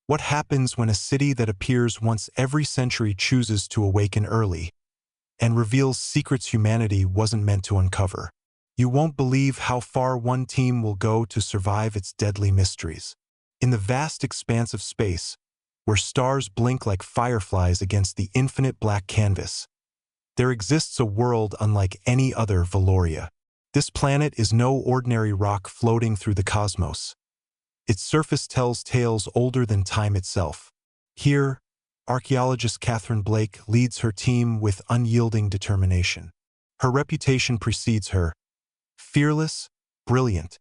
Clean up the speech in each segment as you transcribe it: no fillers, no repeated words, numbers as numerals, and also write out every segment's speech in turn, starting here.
What happens when a city that appears once every century chooses to awaken early and reveals secrets humanity wasn't meant to uncover? You won't believe how far one team will go to survive its deadly mysteries. In the vast expanse of space, where stars blink like fireflies against the infinite black canvas, there exists a world unlike any other Valoria. This planet is no ordinary rock floating through the cosmos. Its surface tells tales older than time itself. Here, archaeologist Catherine Blake leads her team with unyielding determination. Her reputation precedes her: fearless, brilliant,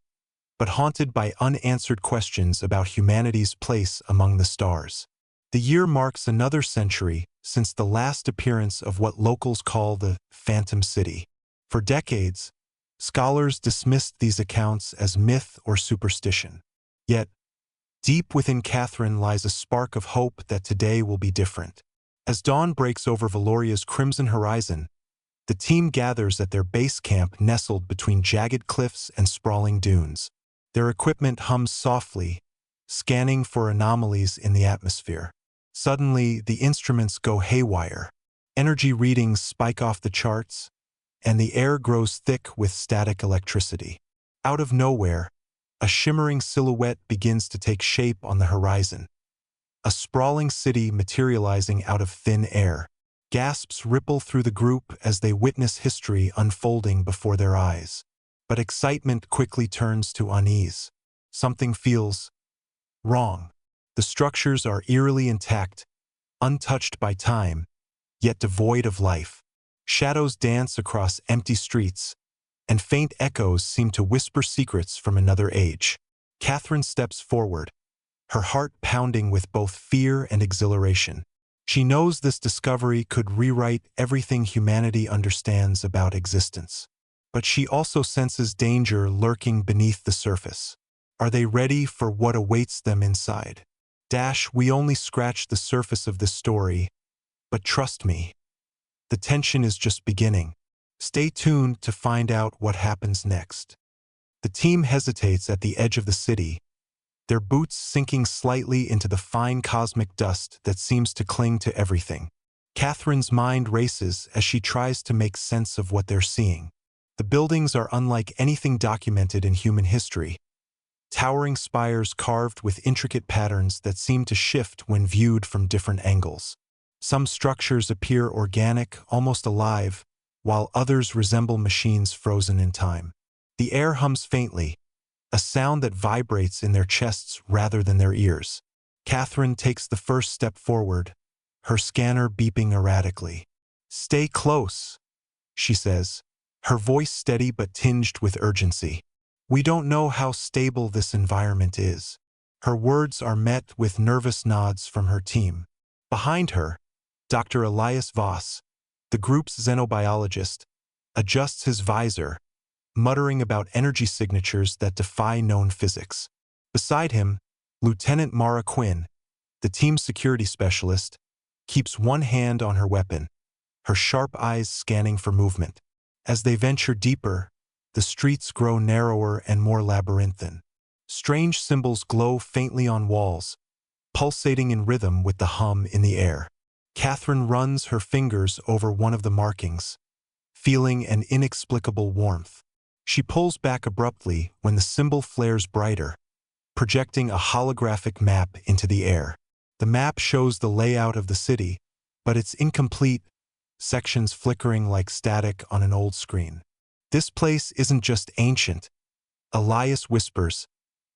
but haunted by unanswered questions about humanity's place among the stars. The year marks another century since the last appearance of what locals call the Phantom City. For decades, scholars dismissed these accounts as myth or superstition. Yet, deep within Catherine lies a spark of hope that today will be different. As dawn breaks over Valoria's crimson horizon, the team gathers at their base camp nestled between jagged cliffs and sprawling dunes. Their equipment hums softly, scanning for anomalies in the atmosphere. Suddenly, the instruments go haywire. Energy readings spike off the charts, and the air grows thick with static electricity. Out of nowhere, a shimmering silhouette begins to take shape on the horizon. A sprawling city materializing out of thin air. Gasps ripple through the group as they witness history unfolding before their eyes. But excitement quickly turns to unease. Something feels wrong. The structures are eerily intact, untouched by time, yet devoid of life. Shadows dance across empty streets, and faint echoes seem to whisper secrets from another age. Catherine steps forward, her heart pounding with both fear and exhilaration. She knows this discovery could rewrite everything humanity understands about existence. But she also senses danger lurking beneath the surface. Are they ready for what awaits them inside? We only scratched the surface of this story, but trust me, the tension is just beginning. Stay tuned to find out what happens next. The team hesitates at the edge of the city, their boots sinking slightly into the fine cosmic dust that seems to cling to everything. Catherine's mind races as she tries to make sense of what they're seeing. The buildings are unlike anything documented in human history. Towering spires carved with intricate patterns that seem to shift when viewed from different angles. Some structures appear organic, almost alive, while others resemble machines frozen in time. The air hums faintly, a sound that vibrates in their chests rather than their ears. Catherine takes the first step forward, her scanner beeping erratically. "Stay close," she says, her voice steady but tinged with urgency. "We don't know how stable this environment is." Her words are met with nervous nods from her team. Behind her, Dr. Elias Voss, the group's xenobiologist, adjusts his visor, muttering about energy signatures that defy known physics. Beside him, Lieutenant Mara Quinn, the team's security specialist, keeps one hand on her weapon, her sharp eyes scanning for movement. As they venture deeper, the streets grow narrower and more labyrinthine. Strange symbols glow faintly on walls, pulsating in rhythm with the hum in the air. Catherine runs her fingers over one of the markings, feeling an inexplicable warmth. She pulls back abruptly when the symbol flares brighter, projecting a holographic map into the air. The map shows the layout of the city, but it's incomplete, sections flickering like static on an old screen. "This place isn't just ancient," Elias whispers,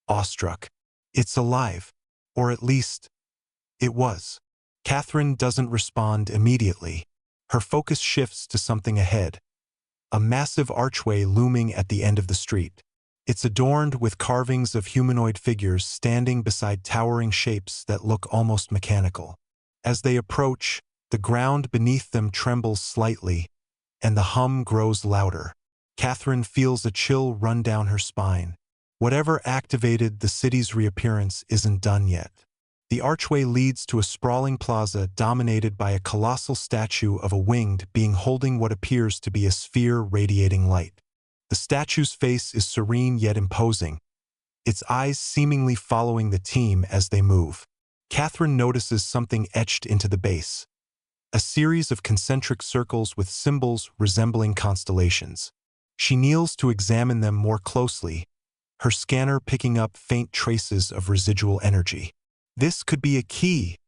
awestruck. "It's alive. Or at least, it was." Catherine doesn't respond immediately. Her focus shifts to something ahead, a massive archway looming at the end of the street. It's adorned with carvings of humanoid figures standing beside towering shapes that look almost mechanical. As they approach, the ground beneath them trembles slightly, and the hum grows louder. Catherine feels a chill run down her spine. Whatever activated the city's reappearance isn't done yet. The archway leads to a sprawling plaza dominated by a colossal statue of a winged being holding what appears to be a sphere radiating light. The statue's face is serene yet imposing, its eyes seemingly following the team as they move. Catherine notices something etched into the base, a series of concentric circles with symbols resembling constellations. She kneels to examine them more closely, her scanner picking up faint traces of residual energy. "This could be a key,"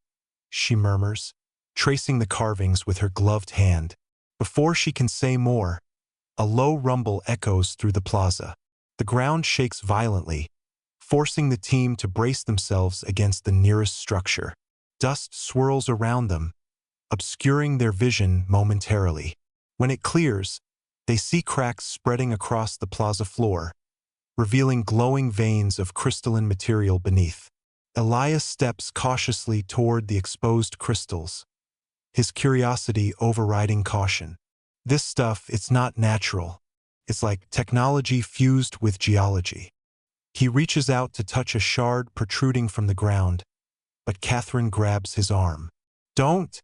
she murmurs, tracing the carvings with her gloved hand. Before she can say more, a low rumble echoes through the plaza. The ground shakes violently, forcing the team to brace themselves against the nearest structure. Dust swirls around them, obscuring their vision momentarily. When it clears, they see cracks spreading across the plaza floor, revealing glowing veins of crystalline material beneath. Elias steps cautiously toward the exposed crystals, his curiosity overriding caution. "This stuff, it's not natural. It's like technology fused with geology." He reaches out to touch a shard protruding from the ground, but Catherine grabs his arm. "Don't,"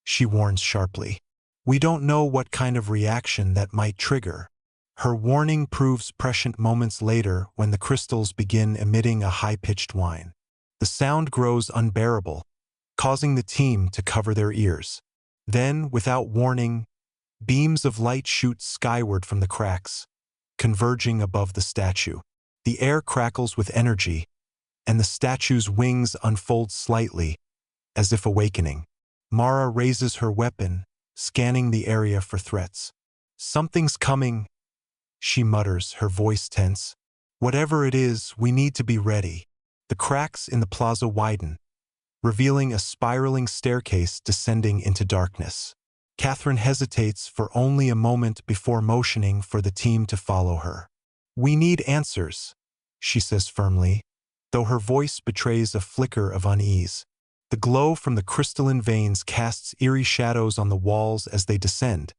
she warns sharply. "We don't know what kind of reaction that might trigger." Her warning proves prescient moments later when the crystals begin emitting a high-pitched whine. The sound grows unbearable, causing the team to cover their ears. Then, without warning, beams of light shoot skyward from the cracks, converging above the statue. The air crackles with energy, and the statue's wings unfold slightly, as if awakening. Mara raises her weapon, scanning the area for threats. "Something's coming," she mutters, her voice tense. "Whatever it is, we need to be ready." The cracks in the plaza widen, revealing a spiraling staircase descending into darkness. Catherine hesitates for only a moment before motioning for the team to follow her. "We need answers," she says firmly, though her voice betrays a flicker of unease. The glow from the crystalline veins casts eerie shadows on the walls as they descend,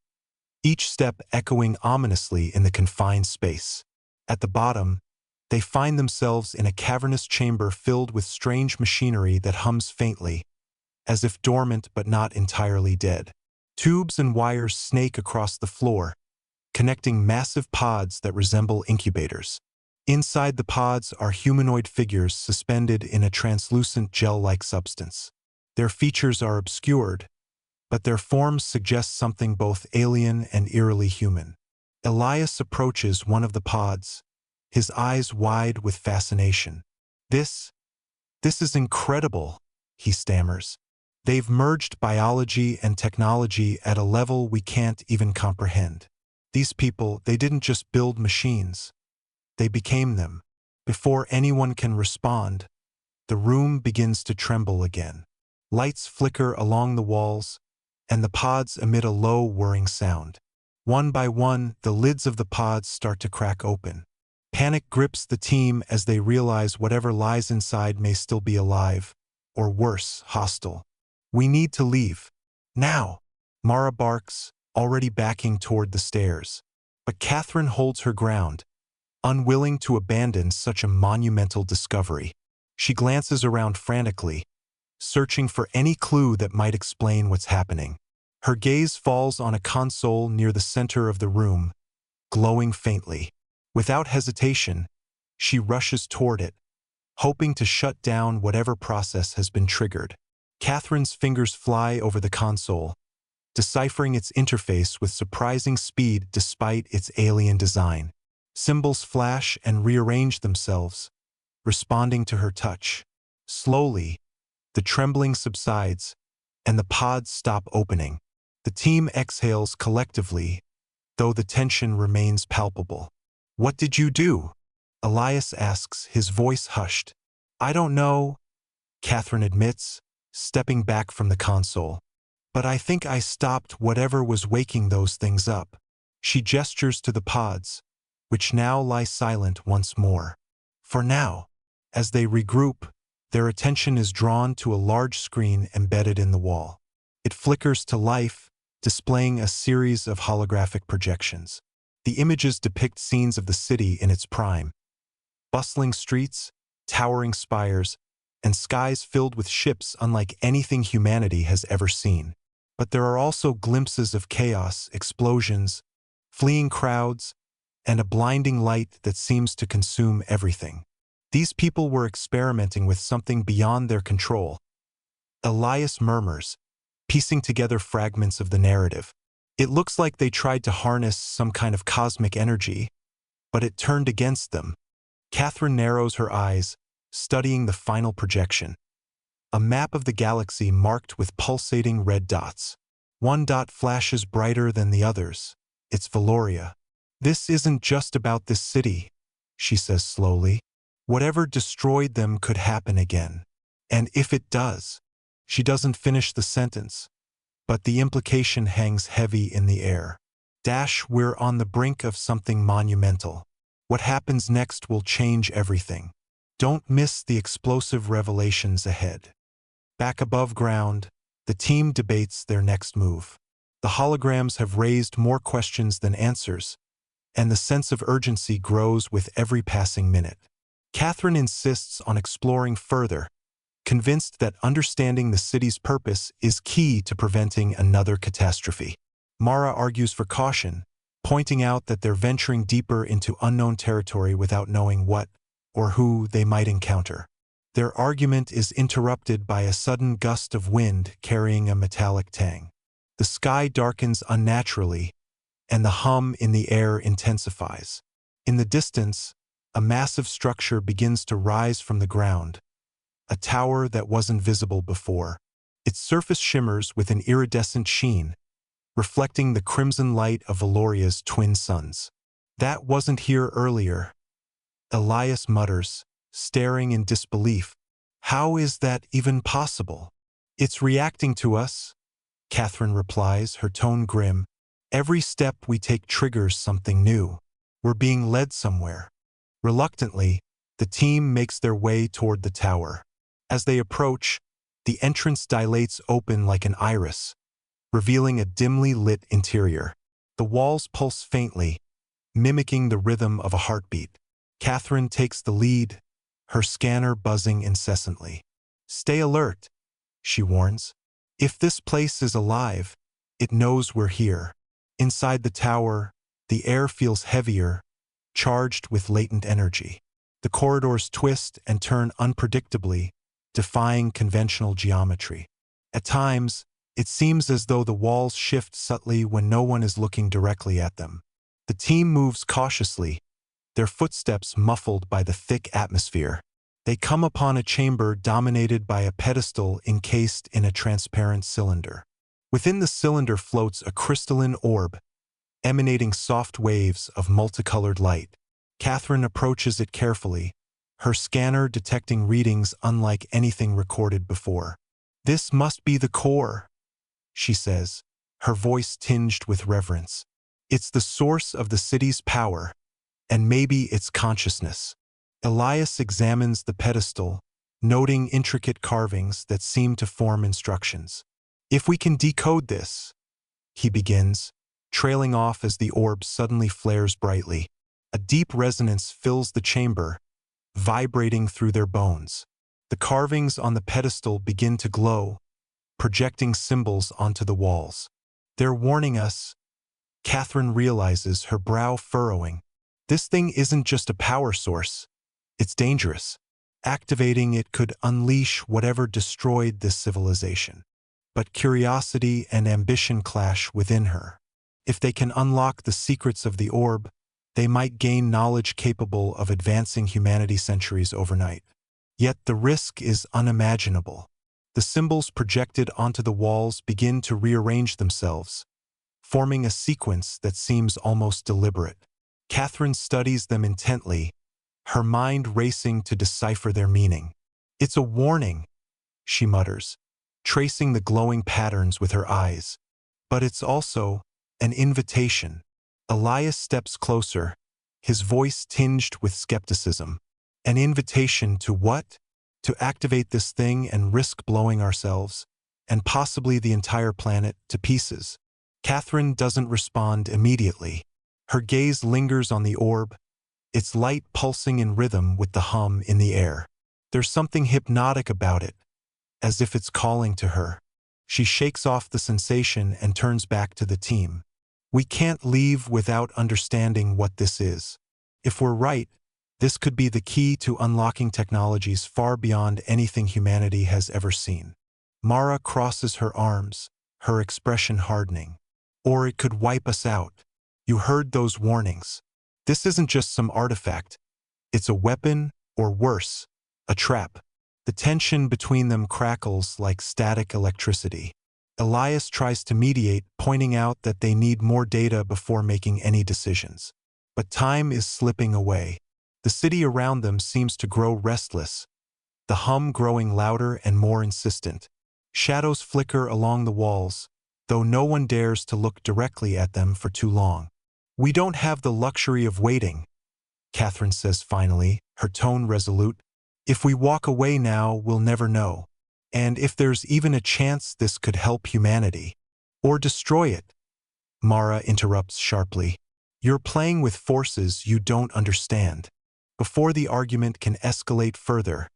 each step echoing ominously in the confined space. At the bottom, they find themselves in a cavernous chamber filled with strange machinery that hums faintly, as if dormant but not entirely dead. Tubes and wires snake across the floor, connecting massive pods that resemble incubators. Inside the pods are humanoid figures suspended in a translucent gel-like substance. Their features are obscured, but their forms suggest something both alien and eerily human. Elias approaches one of the pods, his eyes wide with fascination. This is incredible," he stammers. "They've merged biology and technology at a level we can't even comprehend. These people, they didn't just build machines. They became them." Before anyone can respond, the room begins to tremble again. Lights flicker along the walls, and the pods emit a low, whirring sound. One by one, the lids of the pods start to crack open. Panic grips the team as they realize whatever lies inside may still be alive, or worse, hostile. "We need to leave. Now!" Mara barks, already backing toward the stairs. But Catherine holds her ground, unwilling to abandon such a monumental discovery. She glances around frantically, searching for any clue that might explain what's happening. Her gaze falls on a console near the center of the room, glowing faintly. Without hesitation, she rushes toward it, hoping to shut down whatever process has been triggered. Catherine's fingers fly over the console, deciphering its interface with surprising speed despite its alien design. Symbols flash and rearrange themselves, responding to her touch. Slowly, the trembling subsides, and the pods stop opening. The team exhales collectively, though the tension remains palpable. "What did you do?" Elias asks, his voice hushed. "I don't know," Catherine admits, stepping back from the console. "But I think I stopped whatever was waking those things up." She gestures to the pods, which now lie silent once more. For now, as they regroup, their attention is drawn to a large screen embedded in the wall. It flickers to life, displaying a series of holographic projections. The images depict scenes of the city in its prime. Bustling streets, towering spires, and skies filled with ships unlike anything humanity has ever seen. But there are also glimpses of chaos, explosions, fleeing crowds, and a blinding light that seems to consume everything. These people were experimenting with something beyond their control, Elias murmurs, piecing together fragments of the narrative. It looks like they tried to harness some kind of cosmic energy, but it turned against them. Catherine narrows her eyes, studying the final projection. A map of the galaxy marked with pulsating red dots. One dot flashes brighter than the others. It's Valoria. This isn't just about this city, she says slowly. Whatever destroyed them could happen again. And if it does, she doesn't finish the sentence, but the implication hangs heavy in the air. We're on the brink of something monumental. What happens next will change everything. Don't miss the explosive revelations ahead. Back above ground, the team debates their next move. The holograms have raised more questions than answers, and the sense of urgency grows with every passing minute. Catherine insists on exploring further, convinced that understanding the city's purpose is key to preventing another catastrophe. Mara argues for caution, pointing out that they're venturing deeper into unknown territory without knowing what or who they might encounter. Their argument is interrupted by a sudden gust of wind carrying a metallic tang. The sky darkens unnaturally, and the hum in the air intensifies. In the distance, a massive structure begins to rise from the ground, a tower that wasn't visible before. Its surface shimmers with an iridescent sheen, reflecting the crimson light of Valoria's twin suns. That wasn't here earlier, Elias mutters, staring in disbelief. How is that even possible? It's reacting to us, Catherine replies, her tone grim. Every step we take triggers something new. We're being led somewhere. Reluctantly, the team makes their way toward the tower. As they approach, the entrance dilates open like an iris, revealing a dimly lit interior. The walls pulse faintly, mimicking the rhythm of a heartbeat. Catherine takes the lead, her scanner buzzing incessantly. Stay alert, she warns. If this place is alive, it knows we're here. Inside the tower, the air feels heavier, charged with latent energy. The corridors twist and turn unpredictably, defying conventional geometry. At times, it seems as though the walls shift subtly when no one is looking directly at them. The team moves cautiously, their footsteps muffled by the thick atmosphere. They come upon a chamber dominated by a pedestal encased in a transparent cylinder. Within the cylinder floats a crystalline orb, emanating soft waves of multicolored light. Catherine approaches it carefully, her scanner detecting readings unlike anything recorded before. This must be the core, she says, her voice tinged with reverence. It's the source of the city's power, and maybe its consciousness. Elias examines the pedestal, noting intricate carvings that seem to form instructions. If we can decode this, he begins, trailing off as the orb suddenly flares brightly. A deep resonance fills the chamber, vibrating through their bones. The carvings on the pedestal begin to glow, projecting symbols onto the walls. They're warning us, Catherine realizes, her brow furrowing. This thing isn't just a power source. It's dangerous. Activating it could unleash whatever destroyed this civilization. But curiosity and ambition clash within her. If they can unlock the secrets of the orb, they might gain knowledge capable of advancing humanity centuries overnight. Yet the risk is unimaginable. The symbols projected onto the walls begin to rearrange themselves, forming a sequence that seems almost deliberate. Catherine studies them intently, her mind racing to decipher their meaning. It's a warning, she mutters, tracing the glowing patterns with her eyes. But it's also an invitation. Elias steps closer, his voice tinged with skepticism. An invitation to what? To activate this thing and risk blowing ourselves, and possibly the entire planet, to pieces. Catherine doesn't respond immediately. Her gaze lingers on the orb, its light pulsing in rhythm with the hum in the air. There's something hypnotic about it, as if it's calling to her. She shakes off the sensation and turns back to the team. We can't leave without understanding what this is. If we're right, this could be the key to unlocking technologies far beyond anything humanity has ever seen. Mara crosses her arms, her expression hardening. Or it could wipe us out. You heard those warnings. This isn't just some artifact. It's a weapon, or worse, a trap. The tension between them crackles like static electricity. Elias tries to mediate, pointing out that they need more data before making any decisions. But time is slipping away. The city around them seems to grow restless, the hum growing louder and more insistent. Shadows flicker along the walls, though no one dares to look directly at them for too long. We don't have the luxury of waiting, Catherine says finally, her tone resolute. If we walk away now, we'll never know. And if there's even a chance this could help humanity. Or destroy it. Mara interrupts sharply. You're playing with forces you don't understand. Before the argument can escalate further,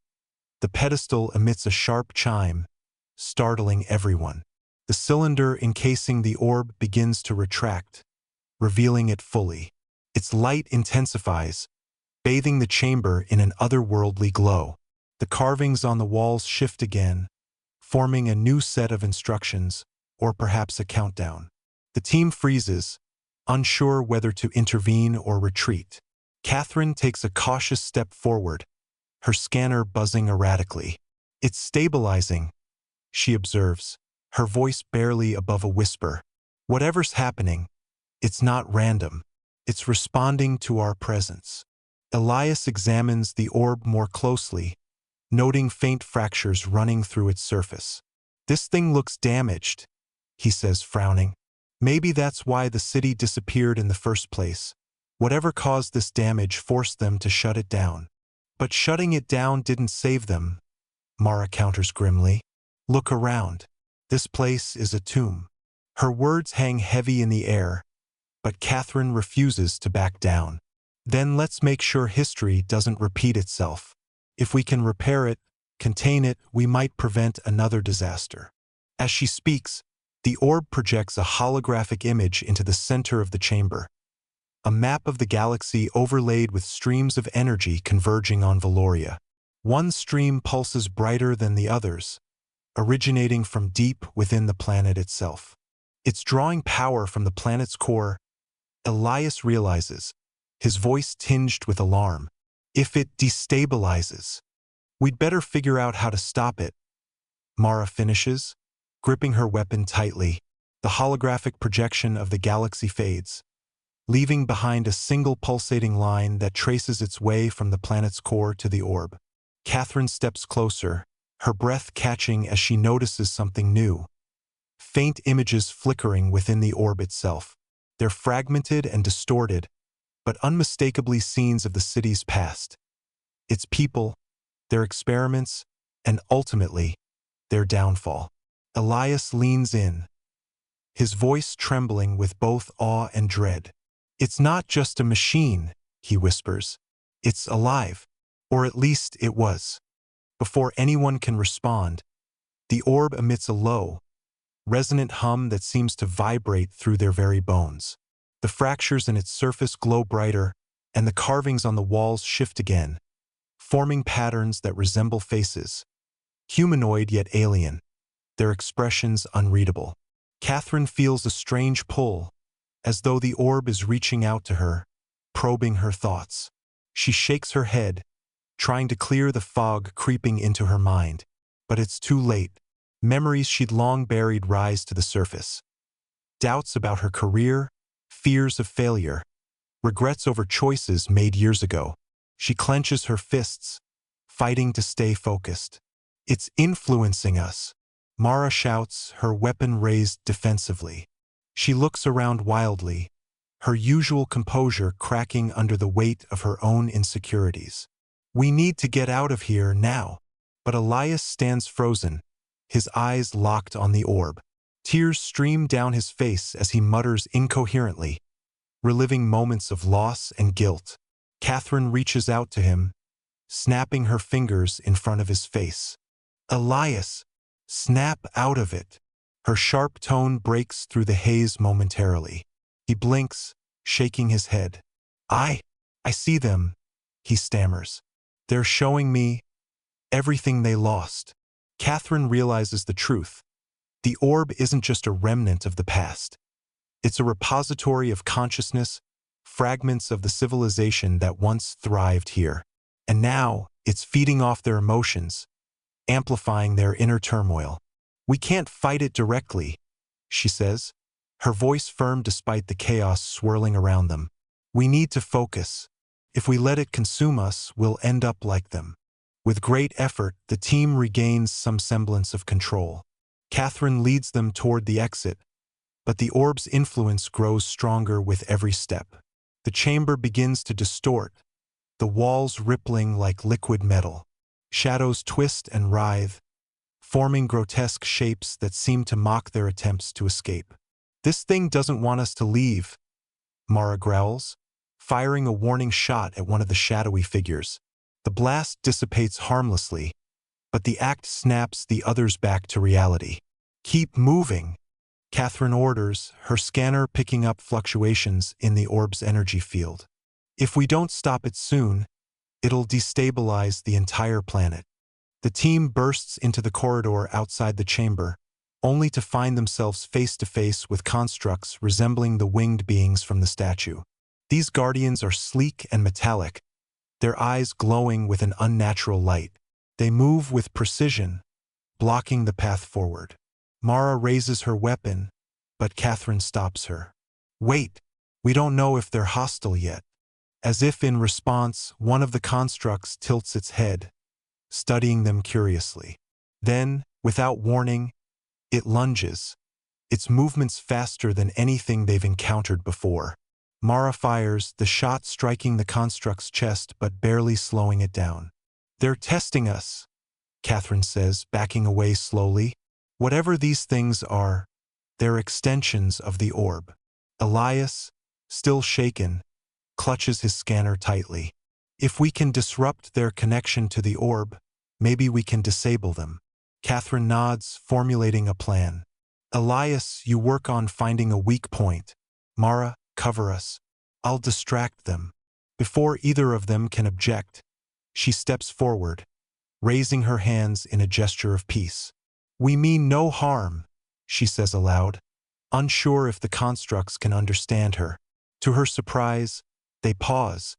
the pedestal emits a sharp chime, startling everyone. The cylinder encasing the orb begins to retract, revealing it fully. Its light intensifies, bathing the chamber in an otherworldly glow. The carvings on the walls shift again, forming a new set of instructions, or perhaps a countdown. The team freezes, unsure whether to intervene or retreat. Catherine takes a cautious step forward, her scanner buzzing erratically. It's stabilizing, she observes, her voice barely above a whisper. Whatever's happening, it's not random. It's responding to our presence. Elias examines the orb more closely, noting faint fractures running through its surface. This thing looks damaged, he says, frowning. Maybe that's why the city disappeared in the first place. Whatever caused this damage forced them to shut it down. But shutting it down didn't save them, Mara counters grimly. Look around. This place is a tomb. Her words hang heavy in the air, but Catherine refuses to back down. Then let's make sure history doesn't repeat itself. If we can repair it, contain it, we might prevent another disaster. As she speaks, the orb projects a holographic image into the center of the chamber. A map of the galaxy overlaid with streams of energy converging on Valoria. One stream pulses brighter than the others, originating from deep within the planet itself. It's drawing power from the planet's core. Elias realizes, his voice tinged with alarm. If it destabilizes, we'd better figure out how to stop it. Mara finishes, gripping her weapon tightly. The holographic projection of the galaxy fades, leaving behind a single pulsating line that traces its way from the planet's core to the orb. Catherine steps closer, her breath catching as she notices something new. Faint images flickering within the orb itself. They're fragmented and distorted, but unmistakably scenes of the city's past. Its people, their experiments, and ultimately, their downfall. Elias leans in, his voice trembling with both awe and dread. It's not just a machine, he whispers. It's alive. Or at least it was. Before anyone can respond, the orb emits a low, resonant hum that seems to vibrate through their very bones. The fractures in its surface glow brighter, and the carvings on the walls shift again, forming patterns that resemble faces. Humanoid yet alien, their expressions unreadable. Catherine feels a strange pull, as though the orb is reaching out to her, probing her thoughts. She shakes her head, trying to clear the fog creeping into her mind. But it's too late. Memories she'd long buried rise to the surface. Doubts about her career, fears of failure, regrets over choices made years ago. She clenches her fists, fighting to stay focused. It's influencing us, Mara shouts, her weapon raised defensively. She looks around wildly, her usual composure cracking under the weight of her own insecurities. We need to get out of here now. But Elias stands frozen, his eyes locked on the orb. Tears stream down his face as he mutters incoherently, reliving moments of loss and guilt. Catherine reaches out to him, snapping her fingers in front of his face. Elias, snap out of it. Her sharp tone breaks through the haze momentarily. He blinks, shaking his head. I see them, he stammers. They're showing me everything they lost. Catherine realizes the truth. The orb isn't just a remnant of the past. It's a repository of consciousness, fragments of the civilization that once thrived here. And now, it's feeding off their emotions, amplifying their inner turmoil. We can't fight it directly, she says, her voice firm despite the chaos swirling around them. We need to focus. If we let it consume us, we'll end up like them. With great effort, the team regains some semblance of control. Catherine leads them toward the exit, but the orb's influence grows stronger with every step. The chamber begins to distort, the walls rippling like liquid metal. Shadows twist and writhe, forming grotesque shapes that seem to mock their attempts to escape. This thing doesn't want us to leave, Mara growls, firing a warning shot at one of the shadowy figures. The blast dissipates harmlessly, but the act snaps the others back to reality. Keep moving, Catherine orders, her scanner picking up fluctuations in the orb's energy field. If we don't stop it soon, it'll destabilize the entire planet. The team bursts into the corridor outside the chamber, only to find themselves face to face with constructs resembling the winged beings from the statue. These guardians are sleek and metallic, their eyes glowing with an unnatural light. They move with precision, blocking the path forward. Mara raises her weapon, but Catherine stops her. Wait, we don't know if they're hostile yet. As if in response, one of the constructs tilts its head, studying them curiously. Then, without warning, it lunges, its movements faster than anything they've encountered before. Mara fires, the shot striking the construct's chest but barely slowing it down. They're testing us, Catherine says, backing away slowly. Whatever these things are, they're extensions of the orb. Elias, still shaken, clutches his scanner tightly. If we can disrupt their connection to the orb, maybe we can disable them. Catherine nods, formulating a plan. Elias, you work on finding a weak point. Mara, cover us. I'll distract them. Before either of them can object, she steps forward, raising her hands in a gesture of peace. We mean no harm, she says aloud, unsure if the constructs can understand her. To her surprise, they pause,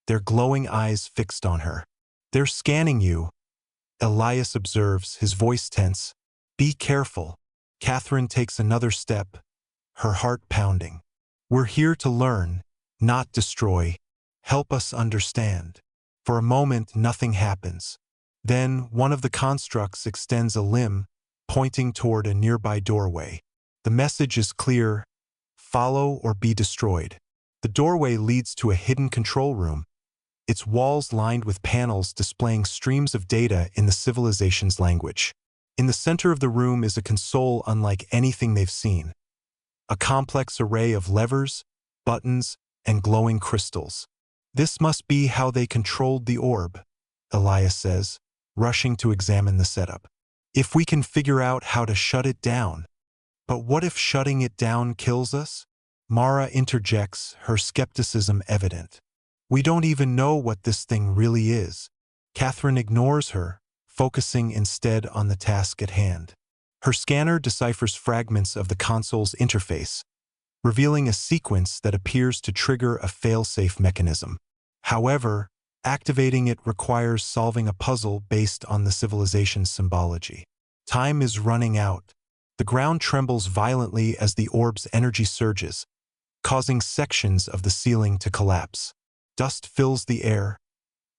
their glowing eyes fixed on her. They're scanning you, Elias observes, his voice tense. Be careful. Catherine takes another step, her heart pounding. We're here to learn, not destroy. Help us understand. For a moment, nothing happens. Then, one of the constructs extends a limb, pointing toward a nearby doorway. The message is clear: follow or be destroyed. The doorway leads to a hidden control room, its walls lined with panels displaying streams of data in the civilization's language. In the center of the room is a console unlike anything they've seen. A complex array of levers, buttons, and glowing crystals. This must be how they controlled the orb, Elias says, rushing to examine the setup. If we can figure out how to shut it down. But what if shutting it down kills us? Mara interjects, her skepticism evident. We don't even know what this thing really is. Catherine ignores her, focusing instead on the task at hand. Her scanner deciphers fragments of the console's interface, revealing a sequence that appears to trigger a fail-safe mechanism. However, activating it requires solving a puzzle based on the civilization's symbology. Time is running out. The ground trembles violently as the orb's energy surges, causing sections of the ceiling to collapse. Dust fills the air,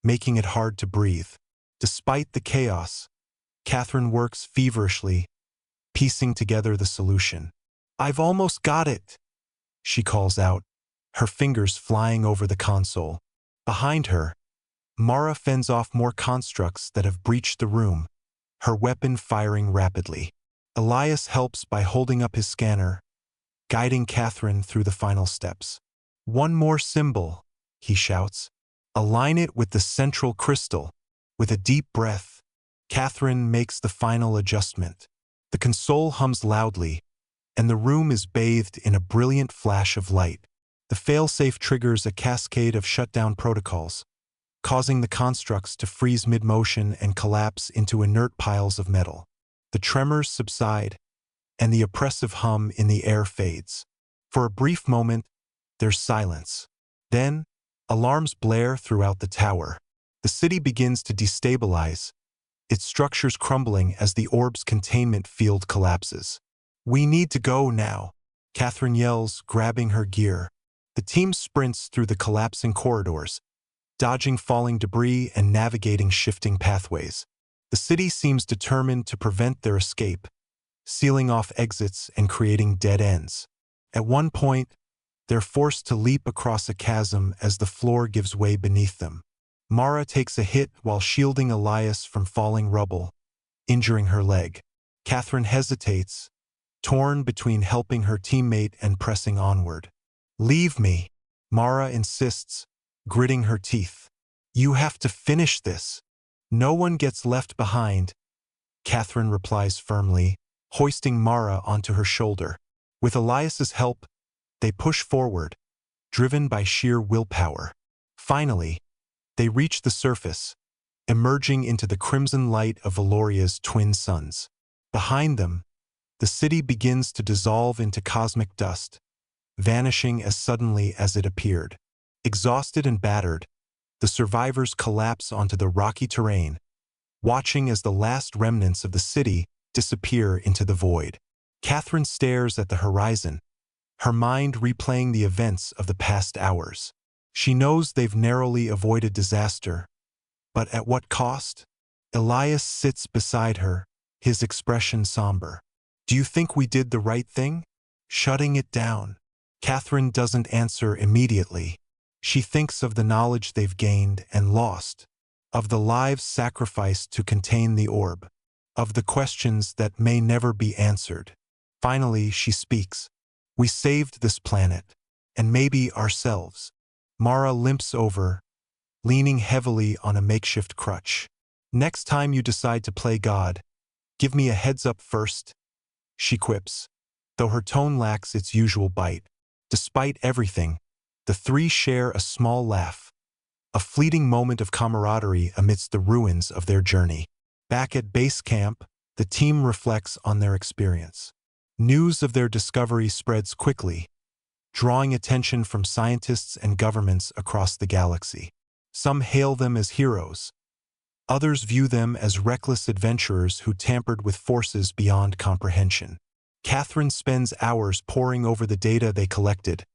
making it hard to breathe. Despite the chaos, Catherine works feverishly, piecing together the solution. I've almost got it, she calls out, her fingers flying over the console. Behind her, Mara fends off more constructs that have breached the room, her weapon firing rapidly. Elias helps by holding up his scanner, guiding Catherine through the final steps. One more symbol, he shouts. Align it with the central crystal. With a deep breath, Catherine makes the final adjustment. The console hums loudly, and the room is bathed in a brilliant flash of light. The failsafe triggers a cascade of shutdown protocols, causing the constructs to freeze mid-motion and collapse into inert piles of metal. The tremors subside, and the oppressive hum in the air fades. For a brief moment, there's silence. Then, alarms blare throughout the tower. The city begins to destabilize, its structures crumbling as the orb's containment field collapses. "We need to go now," Catherine yells, grabbing her gear. The team sprints through the collapsing corridors, dodging falling debris and navigating shifting pathways. The city seems determined to prevent their escape, sealing off exits and creating dead ends. At one point, they're forced to leap across a chasm as the floor gives way beneath them. Mara takes a hit while shielding Elias from falling rubble, injuring her leg. Catherine hesitates, torn between helping her teammate and pressing onward. "Leave me," Mara insists, gritting her teeth. "You have to finish this. No one gets left behind," Catherine replies firmly, hoisting Mara onto her shoulder. With Elias's help, they push forward, driven by sheer willpower. Finally, they reach the surface, emerging into the crimson light of Valoria's twin suns. Behind them, the city begins to dissolve into cosmic dust, vanishing as suddenly as it appeared. Exhausted and battered, the survivors collapse onto the rocky terrain, watching as the last remnants of the city disappear into the void. Catherine stares at the horizon, her mind replaying the events of the past hours. She knows they've narrowly avoided disaster, but at what cost? Elias sits beside her, his expression somber. "Do you think we did the right thing? Shutting it down?" Catherine doesn't answer immediately. She thinks of the knowledge they've gained and lost, of the lives sacrificed to contain the orb, of the questions that may never be answered. Finally, she speaks. "We saved this planet, and maybe ourselves." Mara limps over, leaning heavily on a makeshift crutch. "Next time you decide to play God, give me a heads up first," she quips, though her tone lacks its usual bite. Despite everything, the three share a small laugh, a fleeting moment of camaraderie amidst the ruins of their journey. Back at base camp, the team reflects on their experience. News of their discovery spreads quickly, drawing attention from scientists and governments across the galaxy. Some hail them as heroes. Others view them as reckless adventurers who tampered with forces beyond comprehension. Catherine spends hours poring over the data they collected,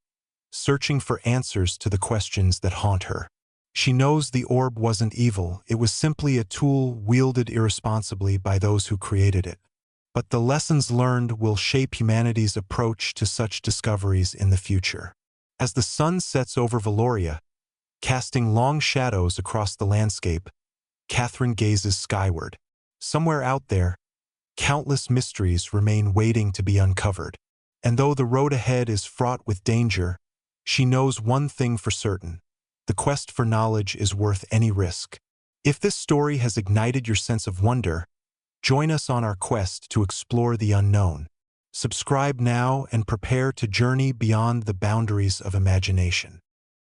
searching for answers to the questions that haunt her. She knows the orb wasn't evil, it was simply a tool wielded irresponsibly by those who created it. But the lessons learned will shape humanity's approach to such discoveries in the future. As the sun sets over Valoria, casting long shadows across the landscape, Catherine gazes skyward. Somewhere out there, countless mysteries remain waiting to be uncovered. And though the road ahead is fraught with danger, she knows one thing for certain: the quest for knowledge is worth any risk. If this story has ignited your sense of wonder, join us on our quest to explore the unknown. Subscribe now and prepare to journey beyond the boundaries of imagination.